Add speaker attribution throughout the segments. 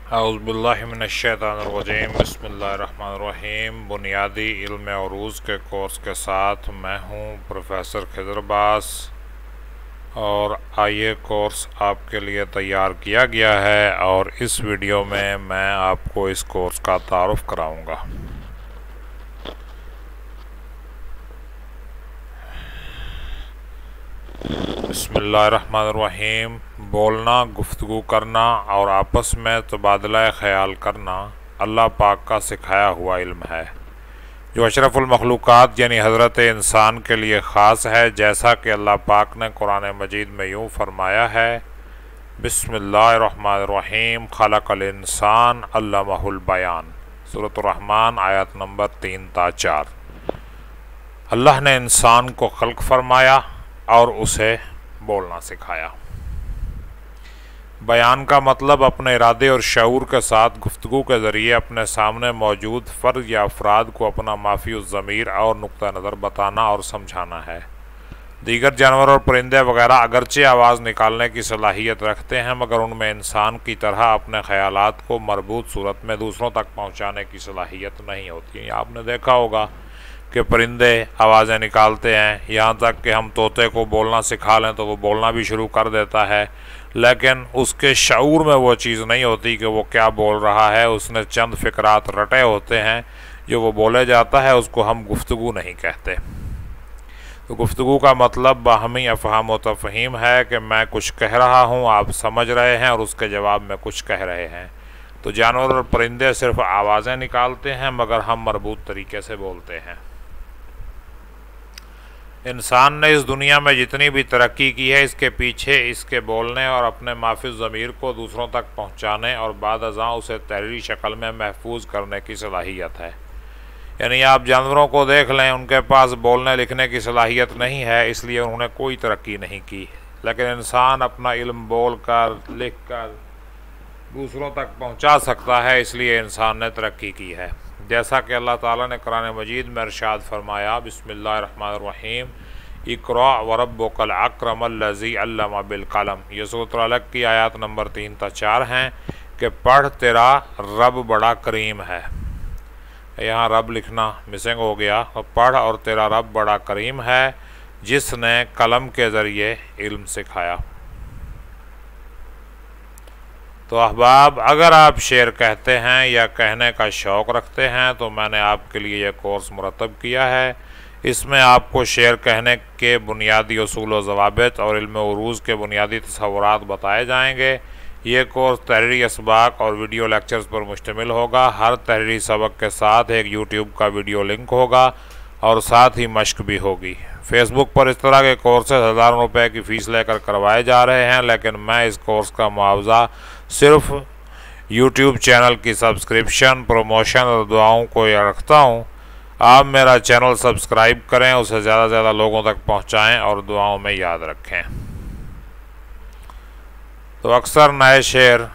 Speaker 1: औज़ुबिल्लाहिमिनश्शैतानिर्रजीम बिस्मिल्लाहिर्रहमानिर्रहीम। बुनियादी इल्म अरूज़ के कोर्स के साथ मैं हूँ प्रोफेसर खिज़र अब्बास और ये कोर्स आपके लिए तैयार किया गया है और इस वीडियो में मैं आपको इस कोर्स का तारुफ़ कराऊँगा। बिस्मिल्लाहिर्रहमानिर्रहीम। बोलना, गुफ्तगू करना और आपस में तबादला ख़याल करना अल्लाह पाक का सिखाया हुआ इल्म है जो अशरफुल मखलूक़ात यानी हज़रत इंसान के लिए ख़ास है। जैसा कि अल्लाह पाक ने कुरान मजीद में यूँ फरमाया है, बिस्मिल्लाहिर्रहमानिर्रहीम, खलक़ल इंसान अल्लमहुल बयान, सूरत रहमान आयत नंबर 3 ता 4। अल्लाह ने इंसान को खल्क़ फरमाया और उसे बोलना सिखाया। बयान का मतलब अपने इरादे और शऊर के साथ गुफ्तगू के ज़रिए अपने सामने मौजूद फ़र्द या अफराद को अपना माफ़ी ज़मीर और नुक्ता नज़र बताना और समझाना है। दीगर जानवर और परिंदे वगैरह अगरचे आवाज़ निकालने की सलाहियत रखते हैं, मगर उनमें इंसान की तरह अपने ख़यालात को मरबूत सूरत में दूसरों तक पहुँचाने की सलाहियत नहीं होती। आपने देखा होगा कि परिंदे आवाज़ें निकालते हैं, यहाँ तक कि हम तोते को बोलना सिखा लें तो वो बोलना भी शुरू कर देता है, लेकिन उसके शऊर में वो चीज़ नहीं होती कि वो क्या बोल रहा है। उसने चंद फ़िक्रात रटे होते हैं जो वो बोले जाता है, उसको हम गुफ्तगू नहीं कहते। तो गुफ्तगू का मतलब बाहमी अफ़हाम व तफ़हीम है कि मैं कुछ कह रहा हूँ, आप समझ रहे हैं और उसके जवाब में कुछ कह रहे हैं। तो जानवर और परिंदे सिर्फ आवाज़ें निकालते हैं, मगर हम मरबूत तरीके से बोलते हैं। इंसान ने इस दुनिया में जितनी भी तरक्की की है, इसके पीछे इसके बोलने और अपने माफ़ी ज़मीर को दूसरों तक पहुंचाने और बाद अज़ां उसे तहरीरी शक्ल में महफूज करने की सलाहियत है। यानी आप जानवरों को देख लें, उनके पास बोलने लिखने की सलाहियत नहीं है, इसलिए उन्होंने कोई तरक्की नहीं की। लेकिन इंसान अपना इल्म बोल कर, लिख कर दूसरों तक पहुँचा सकता है, इसलिए इंसान ने तरक्की की है। जैसा कि अल्लाह ताला ने कुरान मजीद में इरशाद फरमाया, बिस्मिल्लाहिर्रहमानिर्रहीम, इक़रा व रब्बुकल अक्रमल्लज़ी अल्लमा बिल कलम। ये सूरत अलक की आयत नंबर 3 ता 4 हैं कि पढ़, तेरा रब बड़ा करीम है। यहाँ रब लिखना मिसिंग हो गया। पढ़ और तेरा रब बड़ा करीम है जिसने कलम के ज़रिए इल्म सिखाया। तो अहबाब, अगर आप शेर कहते हैं या कहने का शौक़ रखते हैं तो मैंने आपके लिए यह कोर्स मुरतब किया है। इसमें आपको शेर कहने के बुनियादी उसूल व ज़वाबित और इल्म उरूज़ के बुनियादी तसव्वुरात बताए जाएंगे। ये कोर्स तहरीरी असबाक और वीडियो लेक्चर्स पर मुश्तमिल होगा। हर तहरीरी सबक के साथ एक यूट्यूब का वीडियो लिंक होगा और साथ ही मश्क भी होगी। फेसबुक पर इस तरह के कोर्सेज हज़ारों रुपए की फ़ीस लेकर करवाए जा रहे हैं, लेकिन मैं इस कोर्स का मुआवजा सिर्फ यूट्यूब चैनल की सब्सक्रिप्शन, प्रमोशन और दुआओं को रखता हूँ। आप मेरा चैनल सब्सक्राइब करें, उसे ज़्यादा से ज़्यादा लोगों तक पहुँचाएँ और दुआओं में याद रखें। तो अक्सर नए शेर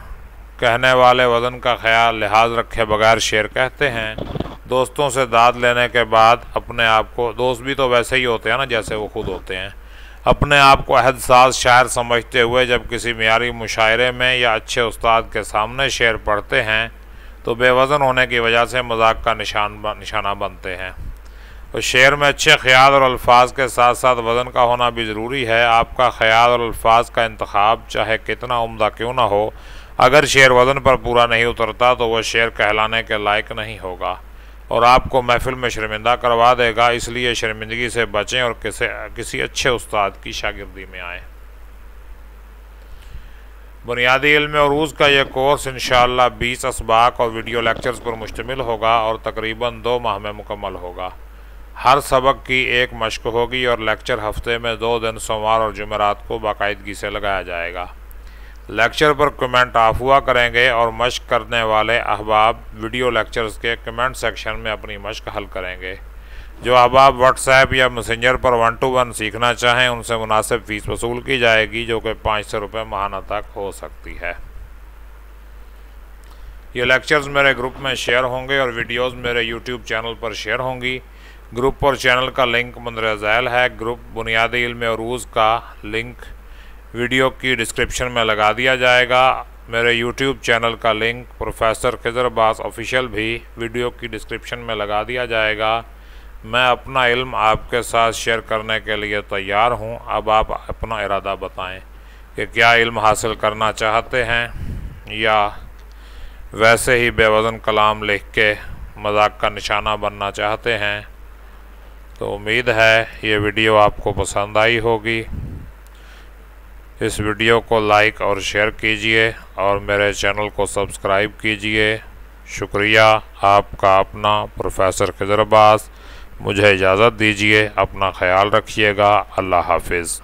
Speaker 1: कहने वाले वज़न का ख्याल लिहाज रखे बगैर शेर कहते हैं। दोस्तों से दाद लेने के बाद अपने आप को, दोस्त भी तो वैसे ही होते हैं ना जैसे वो खुद होते हैं, अपने आप को अहदसाज़ शायर समझते हुए जब किसी मियारी मुशायरे में या अच्छे उस्ताद के सामने शेर पढ़ते हैं तो बेवज़न होने की वजह से मजाक का निशाना बनते हैं। तो शेर में अच्छे ख्याल और अल्फाज के साथ साथ वज़न का होना भी ज़रूरी है। आपका ख्याल और अल्फाज का इंतखाब चाहे कितना उम्दा क्यों ना हो, अगर शेर वज़न पर पूरा नहीं उतरता तो वह शेर कहलाने के लायक नहीं होगा और आपको महफिल में शर्मिंदा करवा देगा। इसलिए शर्मिंदगी से बचें और किसी अच्छे उस्ताद की शागिर्दी में आएँ। बुनियादी इल्म उरूज़ का यह कोर्स इंशाअल्लाह 20 असबाक और वीडियो लेक्चर्स पर मुश्तमिल होगा और तकरीबन 2 माह में मुकम्मल होगा। हर सबक की एक मश्क होगी और लेक्चर हफ्ते में 2 दिन सोमवार और जुमेरात को बाकायदगी से लगाया जाएगा। लेक्चर पर कमेंट ऑफ हुआ करेंगे और मश्क करने वाले अहबाब वीडियो लेक्चर्स के कमेंट सेक्शन में अपनी मश्क हल करेंगे। जो अहबाब व्हाट्सएप या मैसेंजर पर 1 to 1 सीखना चाहें उनसे मुनासिब फ़ीस वसूल की जाएगी, जो कि 500 रुपये माहाना तक हो सकती है। ये लेक्चर्स मेरे ग्रुप में शेयर होंगे और वीडियोज़ मेरे यूट्यूब चैनल पर शेयर होंगी। ग्रुप और चैनल का लिंक मंदर झैल है। ग्रुप बुनियादी इल्म उरूज़ का लिंक वीडियो की डिस्क्रिप्शन में लगा दिया जाएगा। मेरे YouTube चैनल का link professor Khizar Abbas official भी वीडियो की डिस्क्रिप्शन में लगा दिया जाएगा। मैं अपना इल्म आपके साथ शेयर करने के लिए तैयार हूं। अब आप अपना इरादा बताएं कि क्या इल्म हासिल करना चाहते हैं या वैसे ही बेवज़न कलाम लिख के मजाक का निशाना बनना चाहते हैं। तो उम्मीद है ये वीडियो आपको पसंद आई होगी। इस वीडियो को लाइक और शेयर कीजिए और मेरे चैनल को सब्सक्राइब कीजिए। शुक्रिया। आपका अपना प्रोफेसर खिज़र अब्बास। मुझे इजाज़त दीजिए। अपना ख्याल रखिएगा। अल्लाह हाफिज़।